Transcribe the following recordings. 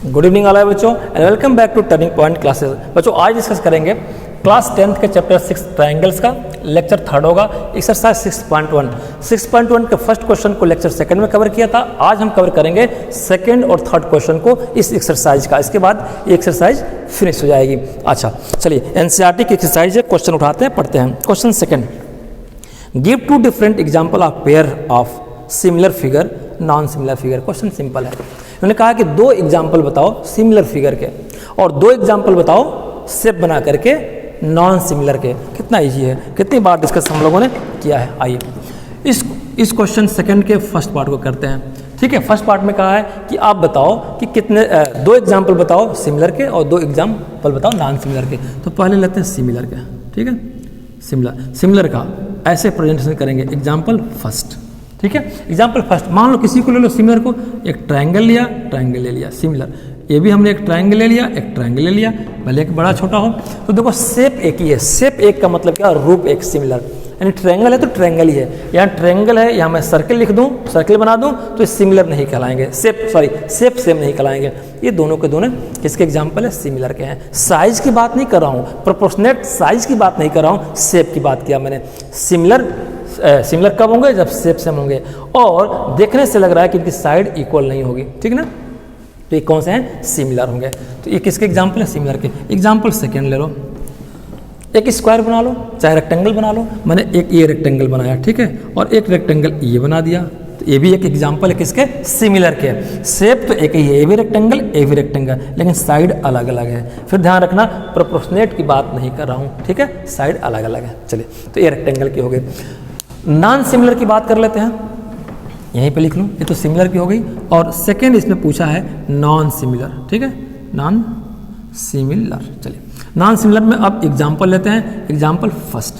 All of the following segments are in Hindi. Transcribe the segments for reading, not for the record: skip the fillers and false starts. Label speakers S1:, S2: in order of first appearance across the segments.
S1: गुड इवनिंग ऑल बच्चों and welcome back to turning point classes. बच्चों आज डिस्कस करेंगे क्लास 10th के चैप्टर 6 ट्रायंगल्स का लेक्चर थर्ड होगा एक्सरसाइज 6.1। 6.1 के फर्स्ट क्वेश्चन को लेक्चर सेकंड में कवर किया था। आज हम कवर करेंगे सेकंड और थर्ड क्वेश्चन को इस एक्सरसाइज का। इसके बाद ये एक्सरसाइज फिनिश हो जाएगी। अच्छा चलिए एनसीईआरटी की एक्सरसाइज है, क्वेश्चन उठाते हैं पढ़ते हैं। Question second, give two different example of pair of similar figure non similar figure. Question simple है, उन्होंने कहा कि दो एग्जाम्पल बताओ सिमिलर फिगर के और दो एग्जाम्पल बताओ शेप बना करके नॉन सिमिलर के। कितना इजी है, कितनी बार डिस्कस हम लोगों ने किया है। आइए इस क्वेश्चन सेकंड के फर्स्ट पार्ट को करते हैं। ठीक है, फर्स्ट पार्ट में कहा है कि आप बताओ कि कितने दो एग्जाम्पल बताओ सिमिलर के और दो एग्जाम्पल बताओ नॉन सिमिलर के। तो पहले लेते हैं सिमिलर के। ठीक है, सिमिलर का ऐसे प्रेजेंटेशन करेंगे, एग्जाम्पल फर्स्ट। ठीक है, एग्जाम्पल फर्स्ट मान लो किसी को ले लो सिमिलर को, एक ट्रायंगल लिया, ट्रायंगल ले लिया सिमिलर। ये भी हमने एक ट्रायंगल ले लिया, एक ट्रायंगल ले लिया, भले एक बड़ा छोटा हो। तो देखो शेप एक ही है, शेप एक का मतलब क्या, रूप एक सिमिलर। यानी ट्रायंगल है तो ट्रायंगल ही है। यहाँ ट्रायंगल है, यहाँ मैं सर्कल लिख दूँ, सर्कल बना दूँ तो ये सिमिलर नहीं कहलाएंगे, शेप सेम नहीं कहलाएंगे। ये दोनों के दोनों किसके एग्जाम्पल है, सिमिलर के हैं। साइज की बात नहीं कर रहा हूँ, प्रोपोर्शनेट साइज की बात नहीं कर रहा हूँ, शेप की बात किया मैंने। सिमिलर कब होंगे, जब शेप सेम होंगे और देखने से लग रहा है कि इनकी साइड इक्वल नहीं होगी। ठीक ना, तो ये कौन से हैं, सिमिलर होंगे। तो ये किसके एग्जाम्पल है, सिमिलर के। एग्जाम्पल सेकंड ले लो, एक स्क्वायर बना लो चाहे रेक्टेंगल बना लो। मैंने एक ये रेक्टेंगल बनाया, ठीक है, और एक रेक्टेंगल ये बना दिया। तो ये भी एक एग्जाम्पल है किसके, सिमिलर के। शेप तो एक ही है, ये भी रेक्टेंगल ये भी रेक्टेंगल, लेकिन साइड अलग अलग है। फिर ध्यान रखना प्रोपोर्शनेट की बात नहीं कर रहा हूँ, ठीक है, साइड अलग अलग है। चलिए तो ये रेक्टेंगल की हो गई। नॉन सिमिलर की बात कर लेते हैं, यहीं पे लिख लूँ, ये तो सिमिलर की हो गई। और सेकेंड इसमें पूछा है नॉन सिमिलर। ठीक है, नॉन सिमिलर। चलिए नॉन सिमिलर में अब एग्जाम्पल लेते हैं। एग्जाम्पल फर्स्ट,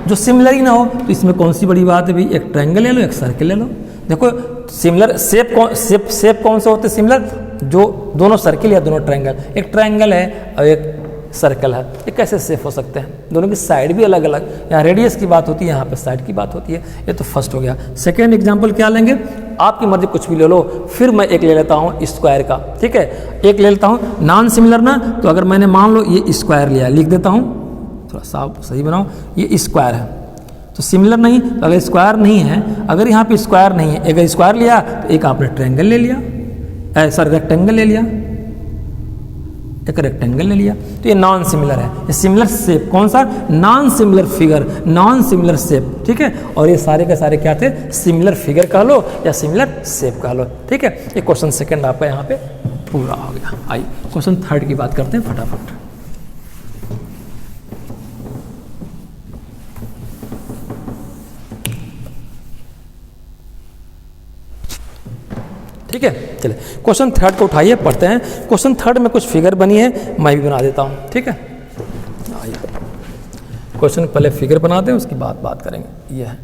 S1: जो सिमिलर ही ना हो तो इसमें कौन सी बड़ी बात है भाई, एक ट्रायंगल ले लो एक सर्कल ले लो। देखो सिमिलर शेप कौन से होते हैं सिमिलर, जो दोनों सर्कल या दोनों ट्रायंगल, एक ट्रायंगल है और एक सर्कल है, ये कैसे शेप हो सकते हैं, दोनों की साइड भी अलग अलग। यहाँ रेडियस की बात होती है, यहाँ पे साइड की बात होती है। ये तो फर्स्ट हो गया। सेकेंड एग्जाम्पल क्या लेंगे, आपकी मर्जी कुछ भी ले लो। फिर मैं एक ले लेता हूँ स्क्वायर का। ठीक है, एक ले लेता हूँ नॉन सिमिलर ना, तो अगर मैंने मान लो ये स्क्वायर लिया, लिख देता हूँ, थोड़ा साफ सही बनाओ, ये स्क्वायर है तो सिमिलर नहीं। तो अगर स्क्वायर नहीं है, अगर यहाँ पे स्क्वायर नहीं है, अगर स्क्वायर लिया तो एक आपने ट्रायंगल ले लिया, ऐसा रेक्टेंगल ले लिया, एक रेक्टेंगल ले लिया, तो ये नॉन सिमिलर है। ये सिमिलर शेप कौन सा, non similar figure, non similar shape. ठीक है, और ये सारे के सारे क्या थे, सिमिलर फिगर कह लो या सिमिलर शेप कह लो। ठीक है, ये क्वेश्चन सेकंड आपका यहाँ पे पूरा हो गया। आइए क्वेश्चन थर्ड की बात करते हैं फटाफट। ठीक है, चलिए क्वेश्चन थर्ड को उठाइए पढ़ते हैं। क्वेश्चन थर्ड में कुछ फिगर बनी है, मैं भी बना देता हूँ। ठीक है, आइए क्वेश्चन पहले फिगर बनाते हैं, उसकी बात करेंगे। ये है,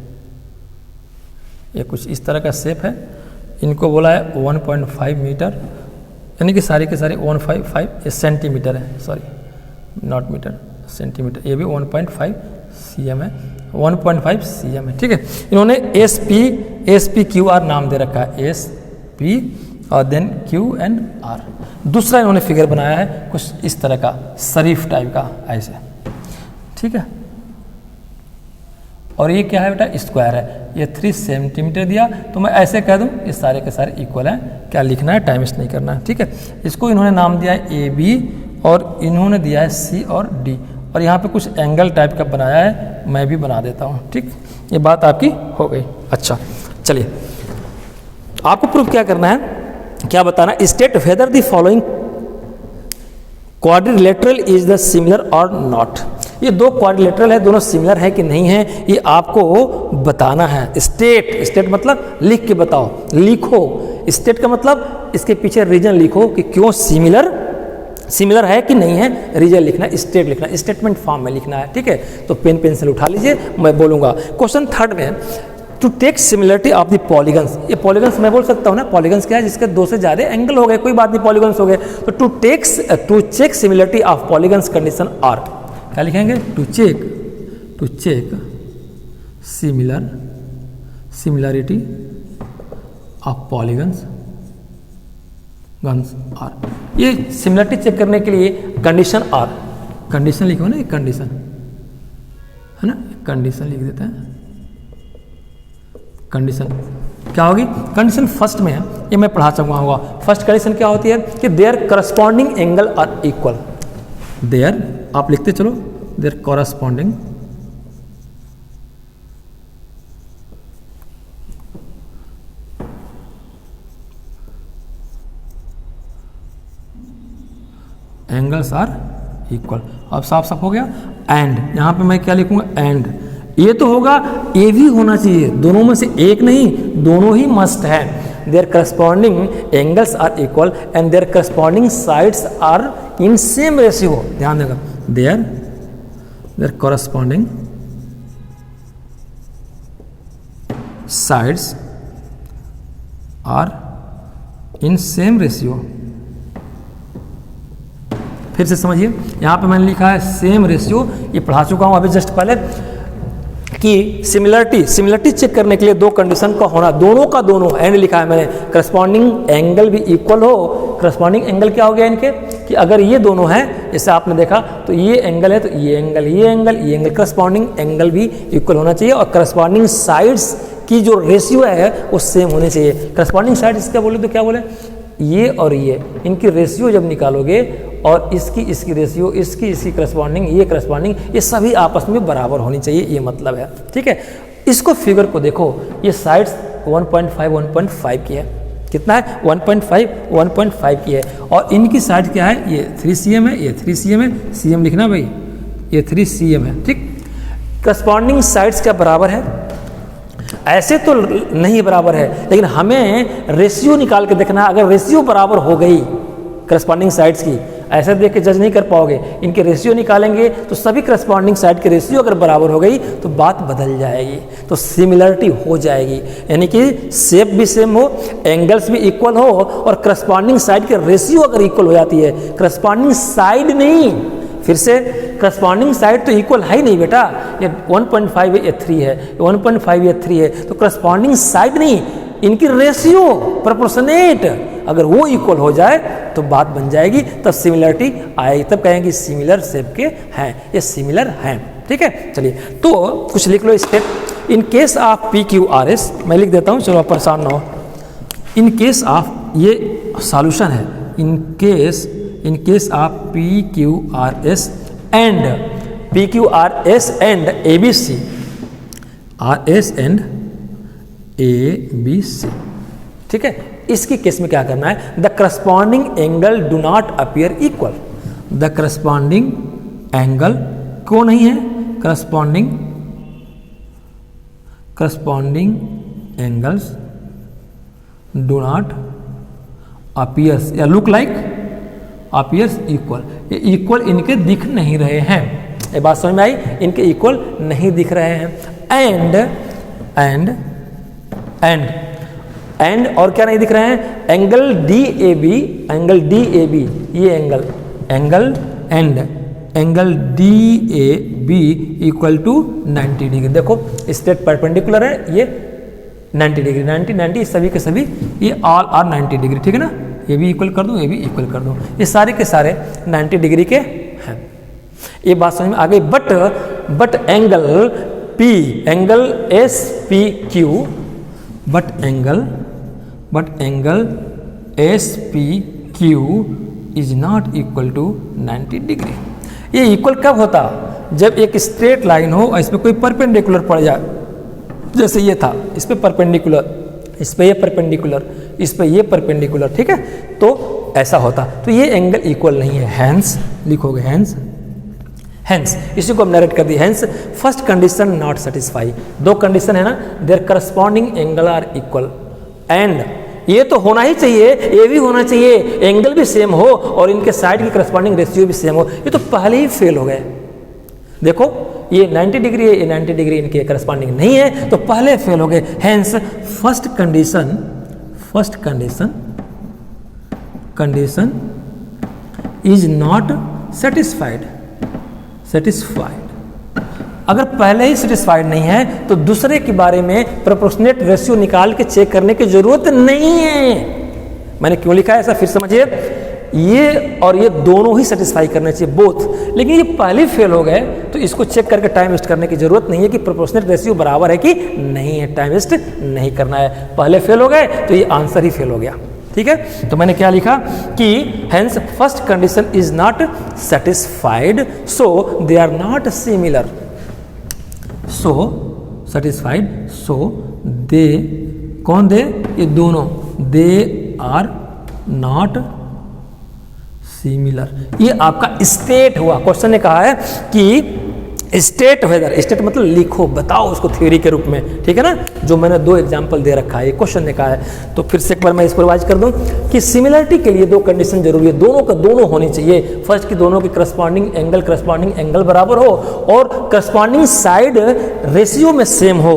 S1: ये कुछ इस तरह का शेप है। इनको बोला है 1.5 मीटर, यानी कि सारे के सारे 1.5 सेंटीमीटर है, सॉरी नॉट मीटर, सेंटीमीटर। ये भी 1.5 cm है, 1.5 cm है। ठीक है, इन्होंने SPQR नाम दे रखा है, SP और देन QNR। दूसरा इन्होंने फिगर बनाया है कुछ इस तरह का, शरीफ टाइप का ऐसे। ठीक है, और ये क्या है बेटा, स्क्वायर है। ये 3 सेंटीमीटर दिया, तो मैं ऐसे कह दूं ये सारे के सारे इक्वल हैं। क्या लिखना है, टाइम वेस्ट नहीं करना है। ठीक है, इसको इन्होंने नाम दिया है AB और इन्होंने दिया है C और D, और यहाँ पे कुछ एंगल टाइप का बनाया है, मैं भी बना देता हूँ। ठीक, ये बात आपकी हो गई। अच्छा चलिए आपको प्रूफ क्या करना है, क्या बताना, state whether the following quadrilateral is the similar और नॉट। ये दो क्वाड्रिलेटरल है, दोनों सिमिलर है कि नहीं है, ये आपको बताना है। स्टेट मतलब लिख के बताओ, लिखो। स्टेट का मतलब इसके पीछे रीजन लिखो कि क्यों सिमिलर है कि नहीं है, रीजन लिखना, स्टेट लिखना, स्टेटमेंट फॉर्म में लिखना है। ठीक है, तो पेन पेंसिल उठा लीजिए, मैं बोलूँगा। क्वेश्चन थर्ड में to take similarity of the polygons. ये पॉलीगन्स मैं बोल सकता हूँ ना, पॉलीगन्स क्या है, जिसके दो से ज़्यादा एंगल हो गए, कोई बात नहीं, पॉलीगन्स हो गए। तो to check similarity of polygons condition are, क्या लिखेंगे, to check similarity of polygons gons are. ये सिमिलरिटी चेक करने के लिए कंडीशन आर, कंडीशन लिखो ना, एक कंडीशन है ना, कंडीशन लिख देते हैं। कंडीशन क्या होगी? कंडीशन फर्स्ट में है, ये मैं पढ़ा चुका होगा। फर्स्ट कंडीशन क्या होती है कि their corresponding angle are equal. Their आप लिखते चलो, their corresponding angles are equal. अब साफ साफ हो गया। एंड यहां पे मैं क्या लिखूंगा? एंड ये तो होगा, ये भी होना चाहिए, दोनों में से एक नहीं, दोनों ही मस्ट है। Their corresponding angles are equal and their corresponding sides are in same ratio. ध्यान देगा, their corresponding sides are in same ratio. फिर से समझिए, यहां पे मैंने लिखा है सेम रेशियो, ये पढ़ा चुका हूं अभी जस्ट पहले कि सिमिलरिटी चेक करने के लिए दो कंडीशन का होना, दोनों का दोनों एंड लिखा है मैंने, करस्पॉन्डिंग एंगल भी इक्वल हो। करस्पॉन्डिंग एंगल क्या हो गया इनके कि अगर ये दोनों हैं, जैसे आपने देखा तो ये एंगल है तो ये एंगल करस्पॉन्डिंग एंगल भी इक्वल होना चाहिए और करस्पॉन्डिंग साइड्स की जो रेशियो है वो सेम होनी चाहिए। करस्पॉन्डिंग साइड्स क्या बोले तो क्या बोले, ये और ये इनकी रेशियो जब निकालोगे और इसकी रेशियो, इसकी करस्पॉन्डिंग, ये करस्पॉन्डिंग, ये सभी आपस में बराबर होनी चाहिए, ये मतलब है। ठीक है, इसको फिगर को देखो, ये साइड्स 1.5 की है, कितना है 1.5 की है और इनकी साइड क्या है, ये 3 cm है, ये 3 cm है, cm लिखना भाई, ये 3 cm है। ठीक, करस्पॉन्डिंग साइड्स क्या बराबर है? ऐसे तो नहीं बराबर है, लेकिन हमें रेशियो निकाल के देखना है। अगर रेशियो बराबर हो गई करस्पॉन्डिंग साइड्स की, ऐसे देख के जज नहीं कर पाओगे, इनके रेशियो निकालेंगे तो सभी करस्पॉन्डिंग साइड के रेशियो अगर बराबर हो गई तो बात बदल जाएगी, तो सिमिलरिटी हो जाएगी, यानी कि शेप भी सेम हो, एंगल्स भी इक्वल हो और करस्पॉन्डिंग साइड के रेशियो अगर इक्वल हो जाती है, करस्पॉन्डिंग साइड नहीं, फिर से करस्पॉन्डिंग साइड तो इक्वल है ही नहीं बेटा, ये 1.5 है, ये 3 है, 1.5 ये 3 है, तो करस्पॉन्डिंग साइड नहीं, इनकी रेशियो प्रोपोर्शनेट अगर वो इक्वल हो जाए तो बात बन जाएगी, तब सिमिलरिटी आएगी, तब कहेंगे सिमिलर शेप के हैं, ये सिमिलर हैं। ठीक है, चलिए तो कुछ लिख लो step. In case of PQRS, मैं लिख देता हूँ, चलो आप परेशान ना हो। इन केस ऑफ, ये सॉल्यूशन है, इन case of PQRS and ABC, RS and ABC। ठीक है, इसकी केस में क्या करना है, the corresponding angle do not appear equal. The corresponding angle क्यों नहीं है, corresponding angles do not appears या लुक लाइक अपीयर्स इक्वल। ये इक्वल इनके दिख नहीं रहे हैं, ये बात समझ में आई, इनके इक्वल नहीं दिख रहे हैं। एंड और क्या नहीं दिख रहे हैं, एंगल DAB, ये angle DAB equal to 90 degree. देखो स्ट्रेट परपेंडिकुलर है, ये 90 डिग्री, 90 सभी के सभी ये ऑल आर 90 डिग्री। ठीक है ना, ये भी इक्वल कर दूं, ये भी इक्वल कर दूं, ये सारे के सारे 90 डिग्री के हैं। ये बात समझ में आ गई। But angle SPQ, but angle SPQ is not equal to 90 degree. ये इक्वल कब होता, जब एक स्ट्रेट लाइन हो और इस पर कोई परपेंडिकुलर पड़ जाए, जैसे ये था, इस पे परपेंडिकुलर, इस पे ये परपेंडिकुलर, इस पे ये परपेंडिकुलर। ठीक है, तो ऐसा होता, तो ये एंगल इक्वल नहीं है। हैंस लिखोगे, हैंस इसी को हम नरेट कर दी। Hence first condition not satisfy. दो कंडीशन है ना, there corresponding angle are equal and ये तो होना ही चाहिए, ये भी होना चाहिए, एंगल भी सेम हो और इनके साइड की करस्पॉन्डिंग रेशियो भी सेम हो। ये तो पहले ही फेल हो गए। देखो ये 90 डिग्री है, ये 90 डिग्री इनके करस्पॉन्डिंग नहीं है, तो पहले फेल हो गए। Hence first condition is not satisfied. अगर पहले ही सेटिस्फाइड नहीं है तो दूसरे के बारे में प्रोपोर्शनेट रेशियो निकाल के चेक करने की जरूरत नहीं है। मैंने क्यों लिखा है ऐसा फिर समझिए, ये और ये दोनों ही सेटिस्फाई करने चाहिए, बोथ। लेकिन ये पहले फेल हो गए तो इसको चेक करके टाइम वेस्ट करने की जरूरत नहीं है कि प्रोपोर्शनल रेशियो बराबर है कि नहीं है, टाइम वेस्ट नहीं करना है। पहले फेल हो गए तो ये आंसर ही फेल हो गया, ठीक है। तो मैंने क्या लिखा कि hence first condition is not satisfied so they are not similar, so satisfied so they, कौन दे, ये दोनों, दे आर नॉट सिमिलर। ये आपका स्टेट हुआ, क्वेश्चन ने कहा है कि स्टेट वेदर, स्टेट मतलब लिखो, बताओ उसको थ्योरी के रूप में, ठीक है ना। जो मैंने 2 एग्जांपल दे रखा है, ये क्वेश्चन ने कहा है। तो फिर से एक बार मैं इसको रिवाइज कर दूं कि सिमिलरिटी के लिए 2 कंडीशन जरूरी है, दोनों का दोनों होनी चाहिए। फर्स्ट की दोनों की करस्पॉन्डिंग एंगल बराबर हो और करस्पॉन्डिंग साइड रेशियो में सेम हो,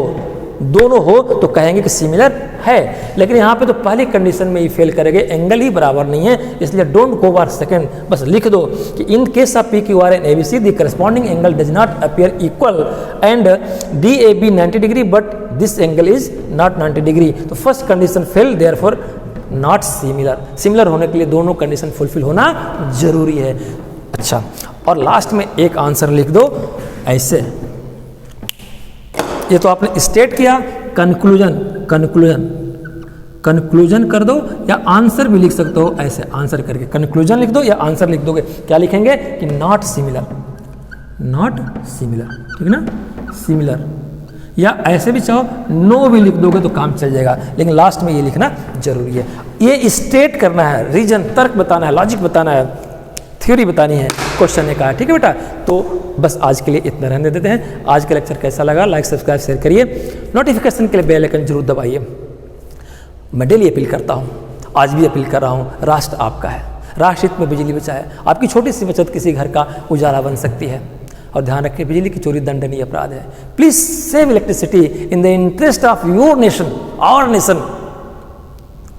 S1: दोनों हो तो कहेंगे कि सिमिलर है। लेकिन यहाँ पे तो पहली कंडीशन में ही फेल करेंगे, एंगल ही बराबर नहीं है, इसलिए डोंट गो फॉर सेकंड, बस लिख दो कि in case of P Q R and ABC the corresponding angle does not appear equal and D A B 90 degree but this angle is not 90 degree. तो first condition fail, therefore not similar. Similar होने के लिए दोनों कंडीशन फुलफिल होना जरूरी है। अच्छा, और लास्ट में एक आंसर लिख दो ऐसे, ये तो आपने स्टेट किया, कंक्लूजन कर दो या आंसर भी लिख सकते हो ऐसे, आंसर करके कंक्लूजन लिख दो या आंसर लिख दोगे, क्या लिखेंगे कि नॉट सिमिलर, ठीक ना, सिमिलर, या ऐसे भी चाहो नो भी लिख दोगे तो काम चल जाएगा, लेकिन लास्ट में ये लिखना जरूरी है। ये स्टेट करना है, रीजन, तर्क बताना है, लॉजिक बताना है, थ्योरी बतानी है, क्वेश्चन ने कहा, ठीक है बेटा। तो बस आज के लिए इतना रहने देते हैं। आज का लेक्चर कैसा लगा, लाइक सब्सक्राइब शेयर करिए, नोटिफिकेशन के लिए बेल आइकन जरूर दबाइए। मैं डेली अपील करता हूँ, आज भी अपील कर रहा हूँ, राष्ट्र आपका है, राष्ट्र हित में बिजली बचाए। आपकी छोटी सी बचत किसी घर का उजाला बन सकती है। और ध्यान रखें, बिजली की चोरी दंडनीय अपराध है। Please save electricity in the interest of your nation, our nation.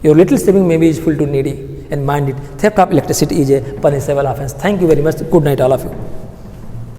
S1: Your little saving may be useful to needy, and mind it, theft of electricity is a punishable offense. Thank you very much. Good night, all of you.